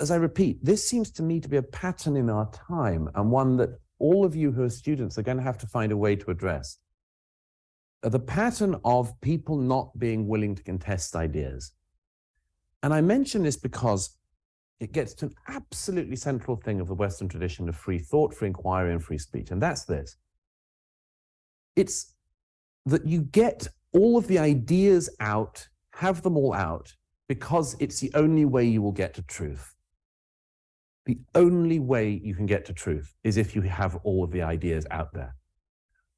as I repeat, this seems to me to be a pattern in our time, and one that all of you who are students are going to have to find a way to address. The pattern of people not being willing to contest ideas. And I mention this because it gets to an absolutely central thing of the Western tradition of free thought, free inquiry, and free speech, and that's this. It's that you get all of the ideas out, have them all out, because it's the only way you will get to truth. The only way you can get to truth is if you have all of the ideas out there.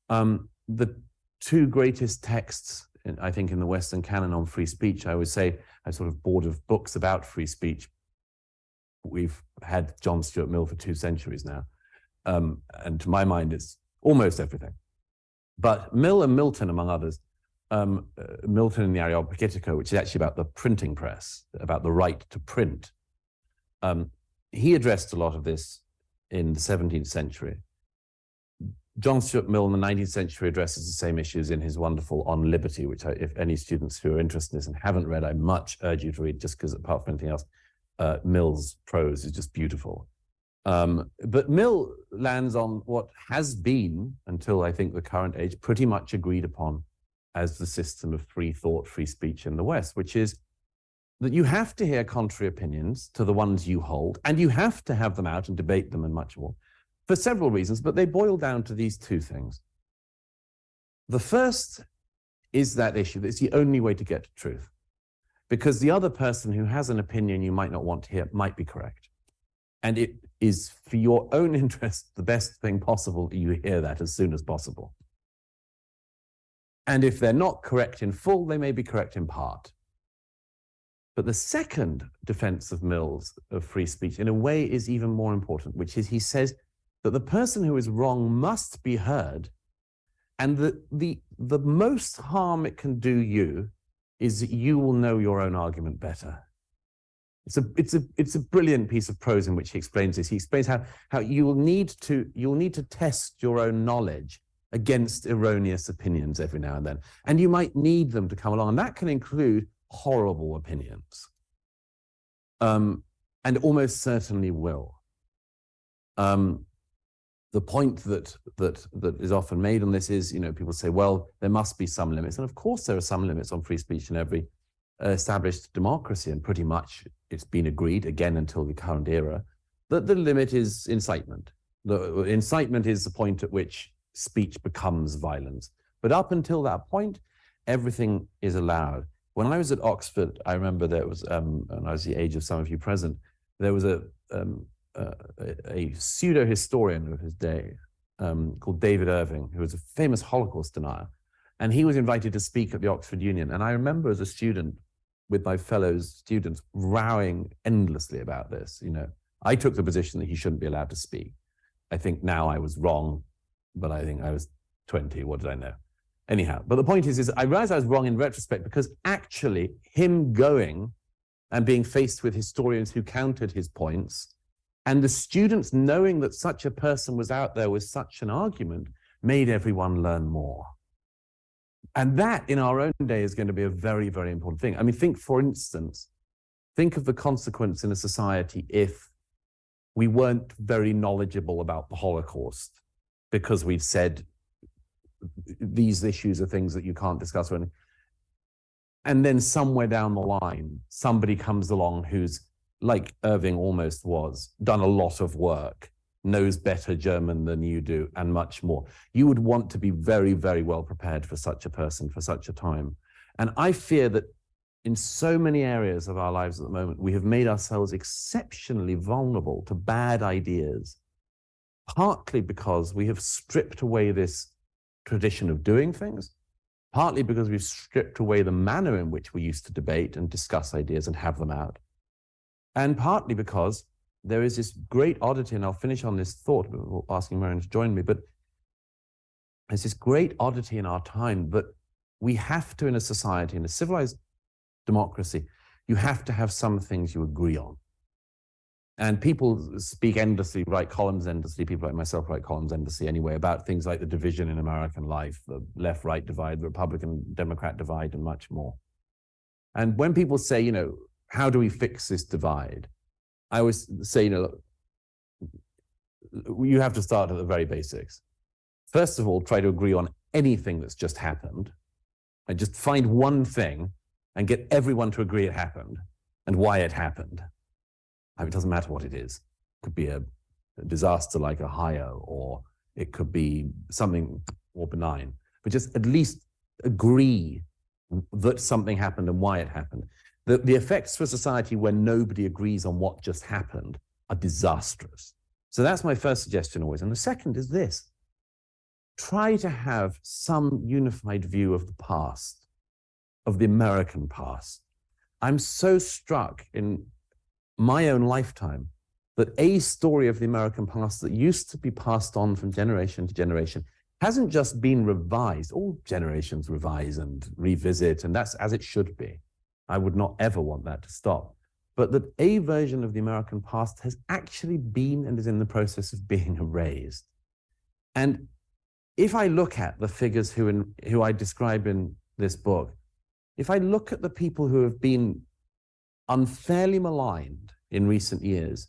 The two greatest texts, I think, in the Western canon on free speech, I would say, I'm sort of bored of books about free speech. We've had John Stuart Mill for 2 centuries now. And to my mind, it's almost everything. But Mill and Milton, among others, Milton in the Areopagitica, which is actually about the printing press, about the right to print. He addressed a lot of this in the 17th century. John Stuart Mill in the 19th century addresses the same issues in his wonderful On Liberty, which if any students who are interested in this and haven't read, I much urge you to read, just because apart from anything else, Mill's prose is just beautiful. But Mill lands on what has been, until I think the current age, pretty much agreed upon as the system of free thought, free speech in the West, which is that you have to hear contrary opinions to the ones you hold, and you have to have them out and debate them and much more, for several reasons, but they boil down to these two things. The first is that issue that it's the only way to get to truth, because the other person who has an opinion you might not want to hear might be correct. And it is for your own interest the best thing possible that you hear that as soon as possible. And if they're not correct in full, they may be correct in part. But the second defense of Mill's of free speech, in a way, is even more important, which is he says that the person who is wrong must be heard, and that the most harm it can do you is that you will know your own argument better. It's a brilliant piece of prose in which he explains this. He explains how you'll need to test your own knowledge against erroneous opinions every now and then, and you might need them to come along, and that can include horrible opinions, and almost certainly will. The point that is often made on this is, people say, well, there must be some limits, and of course there are some limits on free speech in every established democracy, and pretty much it's been agreed, again until the current era, that the limit is incitement. The incitement is the point at which speech becomes violence. But up until that point, everything is allowed. When I was at Oxford, I remember there was, and I was the age of some of you present, there was a pseudo-historian of his day called David Irving, who was a famous Holocaust denier. And he was invited to speak at the Oxford Union. And I remember as a student, with my fellow students, rowing endlessly about this. I took the position that he shouldn't be allowed to speak. I think now I was wrong, but I think I was 20, what did I know? Anyhow, but the point is I realized I was wrong in retrospect, because actually him going and being faced with historians who countered his points, and the students knowing that such a person was out there with such an argument, made everyone learn more. And that, in our own day, is going to be a very, very important thing. I mean, for instance, think of the consequence in a society if we weren't very knowledgeable about the Holocaust because we've said these issues are things that you can't discuss. And then somewhere down the line, somebody comes along who's, like Irving almost was, done a lot of work, knows better German than you do, and much more. You would want to be very, very well prepared for such a person, for such a time. And I fear that in so many areas of our lives at the moment, we have made ourselves exceptionally vulnerable to bad ideas, partly because we have stripped away this tradition of doing things, partly because we've stripped away the manner in which we used to debate and discuss ideas and have them out, and partly because there is this great oddity, and I'll finish on this thought, asking Marion to join me, but there's this great oddity in our time that we have to, in a society, in a civilized democracy, you have to have some things you agree on. And people speak endlessly, write columns endlessly, people like myself write columns endlessly anyway, about things like the division in American life, the left-right divide, the Republican-Democrat divide, and much more. And when people say, how do we fix this divide? I always say, you have to start at the very basics. First of all, try to agree on anything that's just happened, and just find one thing and get everyone to agree it happened and why it happened. I mean, it doesn't matter what it is. It could be a disaster like Ohio, or it could be something more benign, but just at least agree that something happened and why it happened. The effects for society when nobody agrees on what just happened are disastrous. So that's my first suggestion always. And the second is this: try to have some unified view of the past, of the American past. I'm so struck in my own lifetime that a story of the American past that used to be passed on from generation to generation hasn't just been revised. All generations revise and revisit, and that's as it should be. I would not ever want that to stop. But that a version of the American past has actually been and is in the process of being erased. And if I look at the figures who I describe in this book, if I look at the people who have been unfairly maligned in recent years,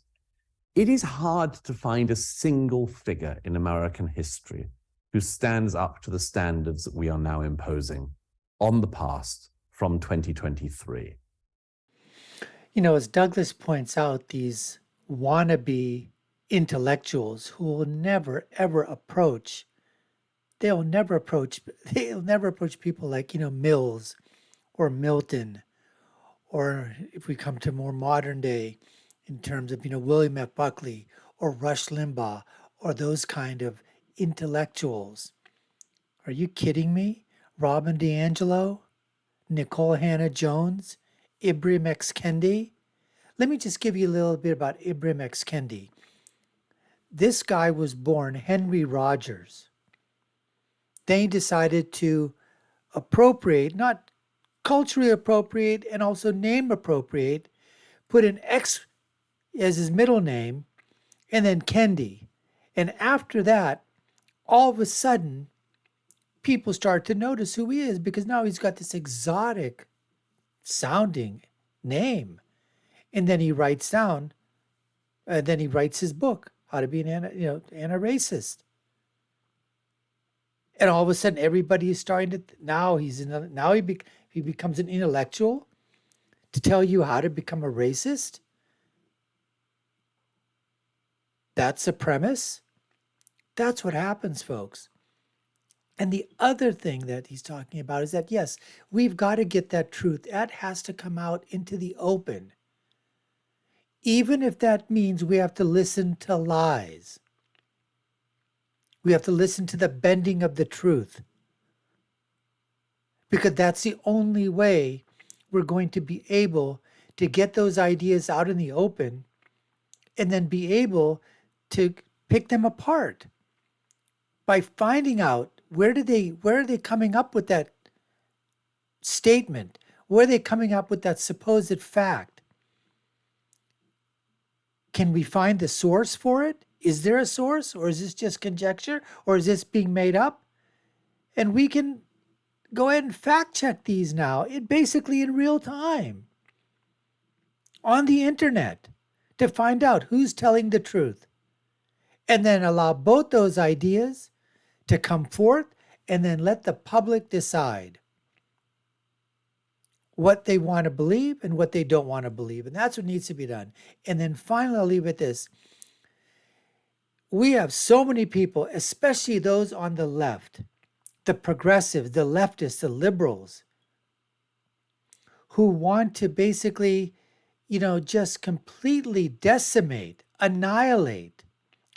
it is hard to find a single figure in American history who stands up to the standards that we are now imposing on the past from 2023. As Douglas points out, these wannabe intellectuals who will never, ever approach, they'll never approach people like, Mills or Milton, or if we come to more modern day, in terms of, William F. Buckley or Rush Limbaugh or those kind of intellectuals. Are you kidding me? Robin DiAngelo, Nicole Hannah-Jones, Ibram X. Kendi. Let me just give you a little bit about Ibram X. Kendi. This guy was born Henry Rogers. They decided to appropriate, not culturally appropriate and also name appropriate, put an X as his middle name, and then Kendi. And after that, all of a sudden, people start to notice who he is, because now he's got this exotic sounding name. And then he writes his book, How to Be an Anti-Racist. And all of a sudden, everybody is starting to, he becomes an intellectual to tell you how to become a racist. That's a premise. That's what happens, folks. And the other thing that he's talking about is that, yes, we've got to get that truth. That has to come out into the open. Even if that means we have to listen to lies. We have to listen to the bending of the truth. Because that's the only way we're going to be able to get those ideas out in the open and then be able to pick them apart by finding out where are they coming up with that statement? Where are they coming up with that supposed fact? Can we find the source for it? Is there a source, or is this just conjecture, or is this being made up? And we can go ahead and fact check these now, basically in real time on the internet, to find out who's telling the truth. And then allow both those ideas to come forth, and then let the public decide what they want to believe and what they don't want to believe. And that's what needs to be done. And then finally, I'll leave it this. We have so many people, especially those on the left, the progressives, the leftists, the liberals, who want to basically, just completely decimate, annihilate,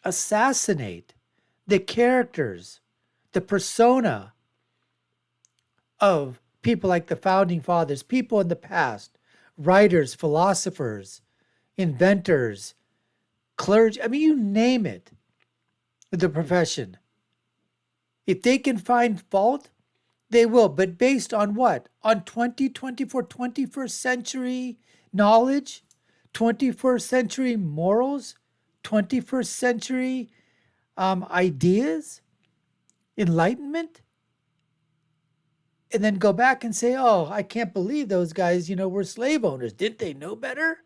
assassinate the characters, the persona of people like the founding fathers, people in the past, writers, philosophers, inventors, clergy, you name it, the profession. If they can find fault, they will, but based on what? On 21st century knowledge, 21st century morals, 21st century ideas, enlightenment, and then go back and say, oh, I can't believe those guys, were slave owners. Didn't they know better?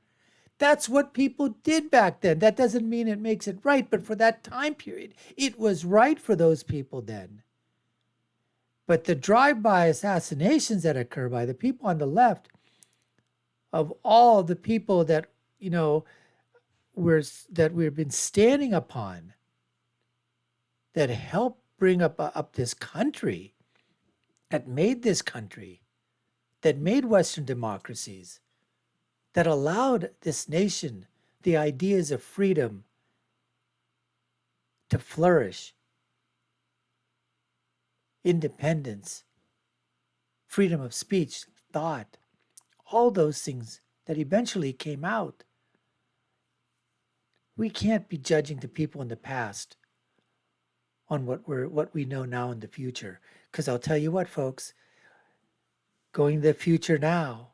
That's what people did back then. That doesn't mean it makes it right, but for that time period, it was right for those people then. But the drive-by assassinations that occur by the people on the left, of all the people that, that we've been standing upon, that helped bring up this country, that made this country, that made Western democracies, that allowed this nation the ideas of freedom to flourish, independence, freedom of speech, thought, all those things that eventually came out. We can't be judging the people in the past on what we know now in the future. Because I'll tell you what, folks, going to the future now,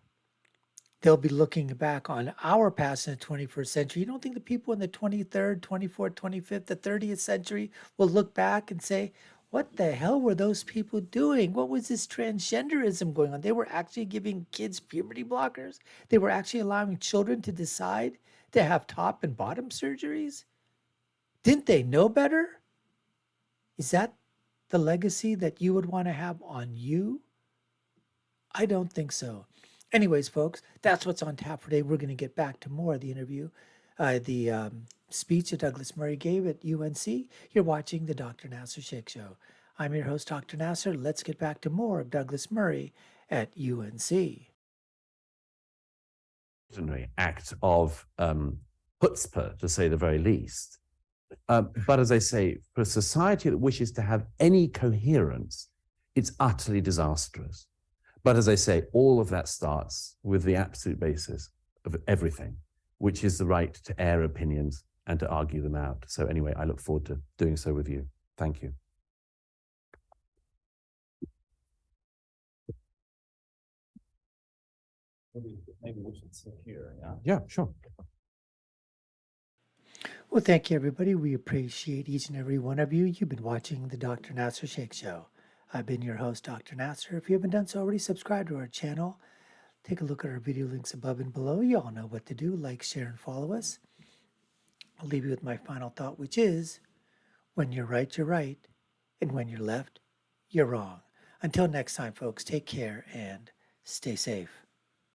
they'll be looking back on our past in the 21st century. You don't think the people in the 23rd, 24th, 25th, the 30th century will look back and say, what the hell were those people doing? What was this transgenderism going on? They were actually giving kids puberty blockers. They were actually allowing children to decide to have top and bottom surgeries. Didn't they know better? Is that the legacy that you would want to have on you? I don't think so. Anyways, folks, that's what's on tap for today. We're going to get back to more of the interview, the speech that Douglas Murray gave at UNC. You're watching the Dr. Nasir Shaikh Show. I'm your host, Dr. Nasir. Let's get back to more of Douglas Murray at UNC. Act of chutzpah, to say the very least. But as I say, for a society that wishes to have any coherence, it's utterly disastrous. But as I say, all of that starts with the absolute basis of everything, which is the right to air opinions and to argue them out. So anyway, I look forward to doing so with you. Thank you. Maybe we should sit here, yeah? Yeah, sure. Well, thank you, everybody. We appreciate each and every one of you. You've been watching the Dr. Nasir Shaikh Show. I've been your host, Dr. Nasir. If you haven't done so already, subscribe to our channel. Take a look at our video links above and below. You all know what to do. Like, share, and follow us. I'll leave you with my final thought, which is, when you're right, you're right. And when you're left, you're wrong. Until next time, folks, take care and stay safe.